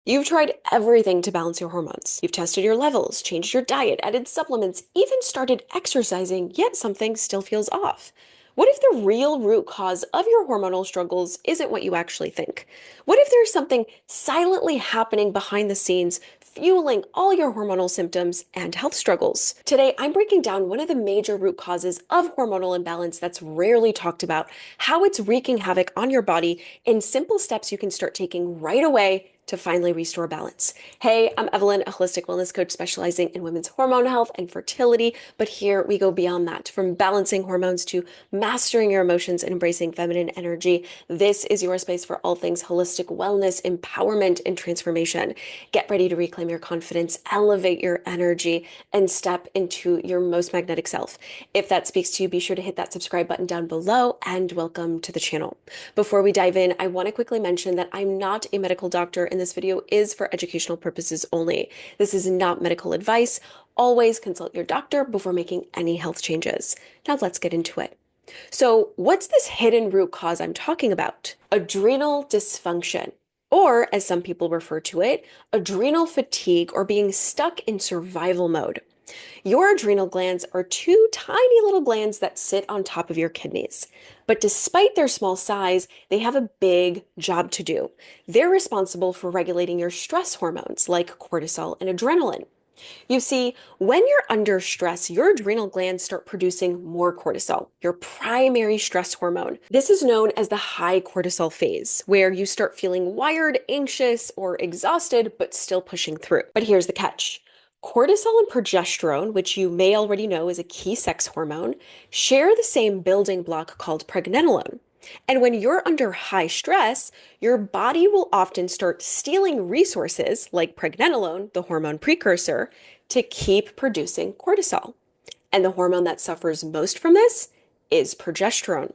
You've tried everything to balance your hormones. You've tested your levels, changed your diet, added supplements, even started exercising, yet something still feels off. What if the real root cause of your hormonal struggles isn't what you actually think? What if there's something silently happening behind the scenes, fueling all your hormonal symptoms and health struggles? Today, I'm breaking down one of the major root causes of hormonal imbalance that's rarely talked about, how it's wreaking havoc on your body, and simple steps you can start taking right away to finally restore balance. Hey, I'm Evelyn, a holistic wellness coach specializing in women's hormone health and fertility. But here we go beyond that, from balancing hormones to mastering your emotions and embracing feminine energy. This is your space for all things holistic wellness, empowerment, and transformation. Get ready to reclaim your confidence, elevate your energy, and step into your most magnetic self. If that speaks to you, be sure to hit that subscribe button down below and welcome to the channel. Before we dive in, I want to quickly mention that I'm not a medical doctor and this video is for educational purposes only. This is not medical advice. Always consult your doctor before making any health changes. Now let's get into it. So, what's this hidden root cause I'm talking about? Adrenal dysfunction, or as some people refer to it, adrenal fatigue or being stuck in survival mode. Your adrenal glands are two tiny little glands that sit on top of your kidneys. But despite their small size, they have a big job to do. They're responsible for regulating your stress hormones like cortisol and adrenaline. You see, when you're under stress, your adrenal glands start producing more cortisol, your primary stress hormone. This is known as the high cortisol phase, where you start feeling wired, anxious, or exhausted, but still pushing through. But here's the catch. Cortisol and progesterone, which you may already know is a key sex hormone, share the same building block called pregnenolone. And when you're under high stress, your body will often start stealing resources like pregnenolone, the hormone precursor, to keep producing cortisol. And the hormone that suffers most from this is progesterone.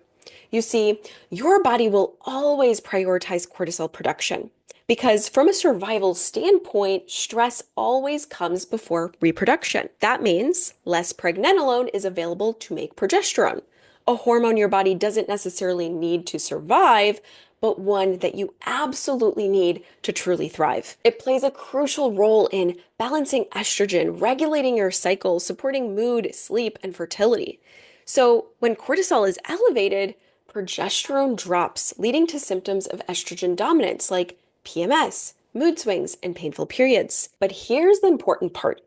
You see, your body will always prioritize cortisol production because, from a survival standpoint, stress always comes before reproduction. That means less pregnenolone is available to make progesterone, a hormone your body doesn't necessarily need to survive, but one that you absolutely need to truly thrive. It plays a crucial role in balancing estrogen, regulating your cycle, supporting mood, sleep, and fertility. So when cortisol is elevated, progesterone drops, leading to symptoms of estrogen dominance like PMS, mood swings, and painful periods. But here's the important part.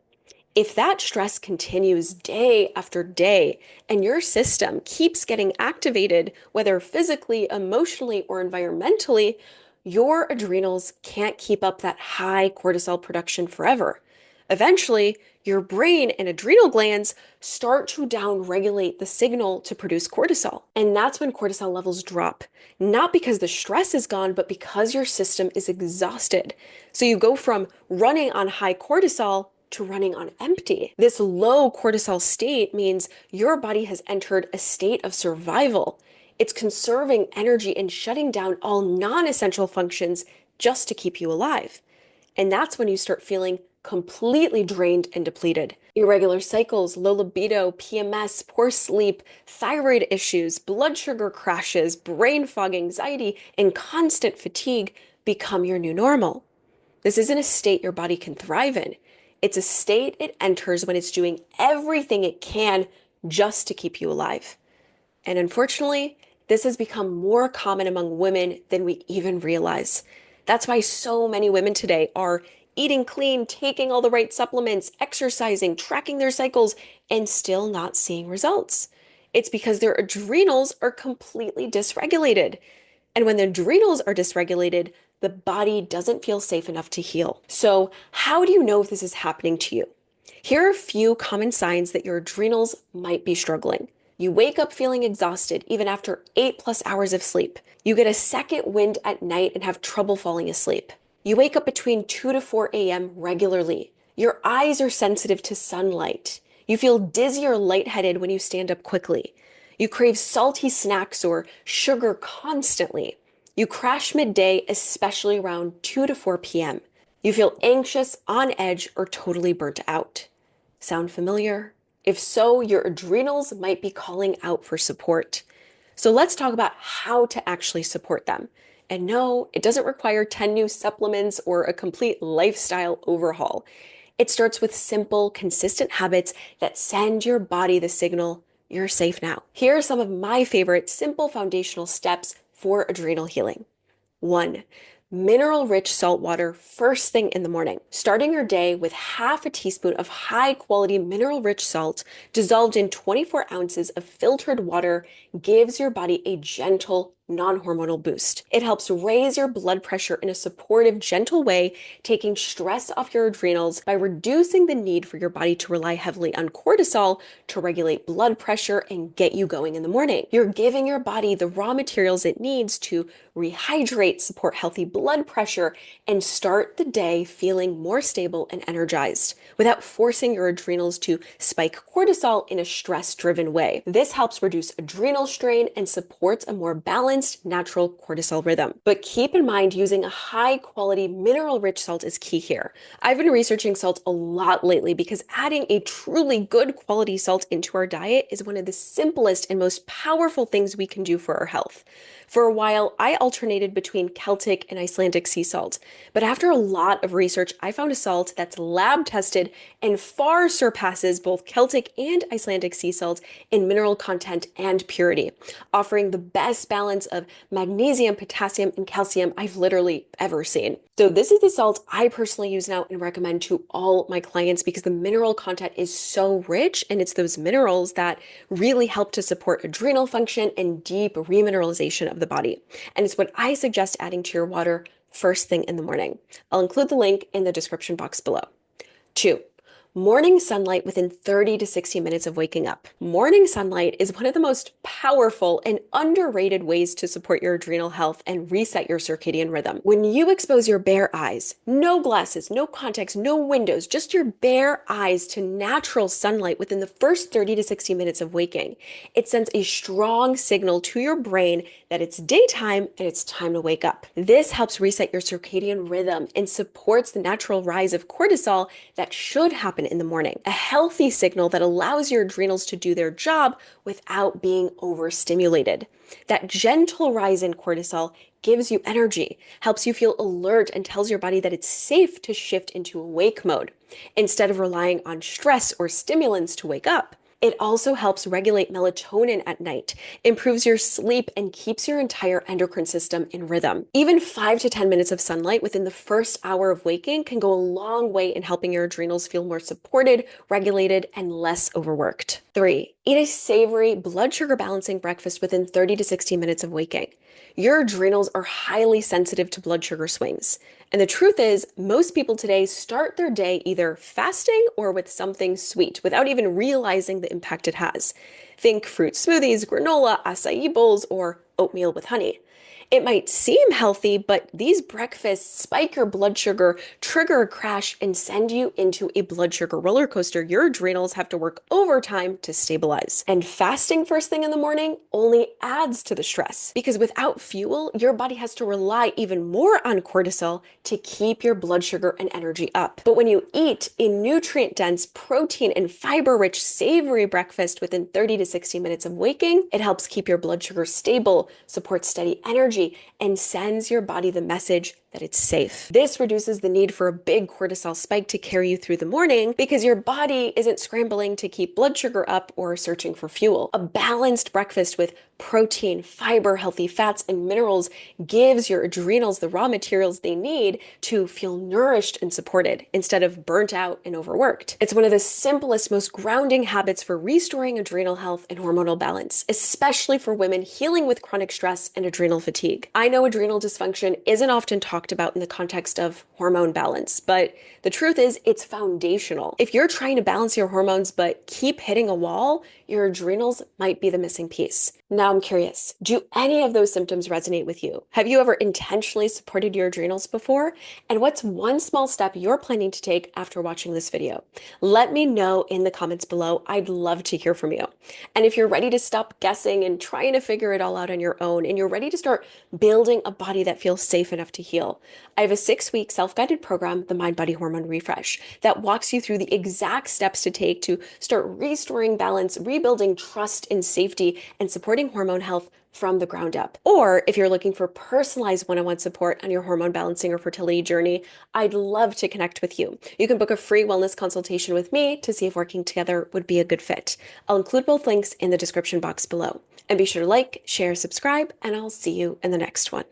If that stress continues day after day and your system keeps getting activated, whether physically, emotionally, or environmentally, your adrenals can't keep up that high cortisol production forever. Eventually, your brain and adrenal glands start to downregulate the signal to produce cortisol. And that's when cortisol levels drop, not because the stress is gone, but because your system is exhausted. So you go from running on high cortisol to running on empty. This low cortisol state means your body has entered a state of survival. It's conserving energy and shutting down all non-essential functions just to keep you alive. And that's when you start feeling completely drained and depleted. Irregular cycles, low libido, PMS, poor sleep, thyroid issues, blood sugar crashes, brain fog, anxiety, and constant fatigue become your new normal. This isn't a state your body can thrive in. It's a state it enters when it's doing everything it can just to keep you alive. And unfortunately, this has become more common among women than we even realize. That's why so many women today are eating clean, taking all the right supplements, exercising, tracking their cycles, and still not seeing results. It's because their adrenals are completely dysregulated. And when the adrenals are dysregulated, the body doesn't feel safe enough to heal. So, how do you know if this is happening to you? Here are a few common signs that your adrenals might be struggling. You wake up feeling exhausted even after 8+ hours of sleep. You get a second wind at night and have trouble falling asleep. You wake up between 2 to 4 a.m. regularly. Your eyes are sensitive to sunlight. You feel dizzy or lightheaded when you stand up quickly. You crave salty snacks or sugar constantly. You crash midday, especially around 2 to 4 p.m. You feel anxious, on edge, or totally burnt out. Sound familiar? If so, your adrenals might be calling out for support. So let's talk about how to actually support them. And no, it doesn't require 10 new supplements or a complete lifestyle overhaul. It starts with simple, consistent habits that send your body the signal you're safe now. Here are some of my favorite simple foundational steps for adrenal healing. 1. Mineral-rich salt water first thing in the morning. Starting your day with half a teaspoon of high-quality mineral-rich salt dissolved in 24 ounces of filtered water gives your body a gentle, non-hormonal boost. It helps raise your blood pressure in a supportive, gentle way, taking stress off your adrenals by reducing the need for your body to rely heavily on cortisol to regulate blood pressure and get you going in the morning. You're giving your body the raw materials it needs to rehydrate, support healthy blood pressure, and start the day feeling more stable and energized without forcing your adrenals to spike cortisol in a stress-driven way. This helps reduce adrenal strain and supports a more balanced, natural cortisol rhythm. But keep in mind, using a high-quality, mineral-rich salt is key here. I've been researching salt a lot lately because adding a truly good quality salt into our diet is one of the simplest and most powerful things we can do for our health. For a while, I alternated between Celtic and Icelandic sea salt, but after a lot of research, I found a salt that's lab tested and far surpasses both Celtic and Icelandic sea salt in mineral content and purity, offering the best balance of magnesium, potassium, and calcium I've literally ever seen. So this is the salt I personally use now and recommend to all my clients because the mineral content is so rich, and it's those minerals that really help to support adrenal function and deep remineralization of the body. And it's what I suggest adding to your water first thing in the morning. I'll include the link in the description box below. 2. Morning sunlight within 30 to 60 minutes of waking up. Morning sunlight is one of the most powerful and underrated ways to support your adrenal health and reset your circadian rhythm. When you expose your bare eyes, no glasses, no contacts, no windows, just your bare eyes to natural sunlight within the first 30 to 60 minutes of waking, it sends a strong signal to your brain that it's daytime and it's time to wake up. This helps reset your circadian rhythm and supports the natural rise of cortisol that should happen in the morning, a healthy signal that allows your adrenals to do their job without being overstimulated. That gentle rise in cortisol gives you energy, helps you feel alert, and tells your body that it's safe to shift into awake mode instead of relying on stress or stimulants to wake up. It also helps regulate melatonin at night, improves your sleep, and keeps your entire endocrine system in rhythm. Even 5 to 10 minutes of sunlight within the first hour of waking can go a long way in helping your adrenals feel more supported, regulated, and less overworked. 3. Eat a savory, blood sugar balancing breakfast within 30 to 60 minutes of waking. Your adrenals are highly sensitive to blood sugar swings. And the truth is, most people today start their day either fasting or with something sweet without even realizing the impact it has. Think fruit smoothies, granola, acai bowls, or oatmeal with honey. It might seem healthy, but these breakfasts spike your blood sugar, trigger a crash, and send you into a blood sugar roller coaster your adrenals have to work overtime to stabilize. And fasting first thing in the morning only adds to the stress because without fuel, your body has to rely even more on cortisol to keep your blood sugar and energy up. But when you eat a nutrient-dense, protein and fiber-rich, savory breakfast within 30 to 60 minutes of waking, it helps keep your blood sugar stable, supports steady energy, and sends your body the message that it's safe. This reduces the need for a big cortisol spike to carry you through the morning because your body isn't scrambling to keep blood sugar up or searching for fuel. A balanced breakfast with protein, fiber, healthy fats, and minerals gives your adrenals the raw materials they need to feel nourished and supported instead of burnt out and overworked. It's one of the simplest, most grounding habits for restoring adrenal health and hormonal balance, especially for women healing with chronic stress and adrenal fatigue. I know adrenal dysfunction isn't often talked about in the context of hormone balance, but the truth is it's foundational. If you're trying to balance your hormones but keep hitting a wall, your adrenals might be the missing piece. Now I'm curious, do any of those symptoms resonate with you? Have you ever intentionally supported your adrenals before? And what's one small step you're planning to take after watching this video? Let me know in the comments below. I'd love to hear from you. And if you're ready to stop guessing and trying to figure it all out on your own, and you're ready to start building a body that feels safe enough to heal, I have a 6-week self-guided program, the Mind Body Hormone Refresh, that walks you through the exact steps to take to start restoring balance, rebuilding trust and safety, and supporting hormone health from the ground up. Or if you're looking for personalized one-on-one support on your hormone balancing or fertility journey, I'd love to connect with you. You can book a free wellness consultation with me to see if working together would be a good fit. I'll include both links in the description box below. And be sure to like, share, subscribe, and I'll see you in the next one.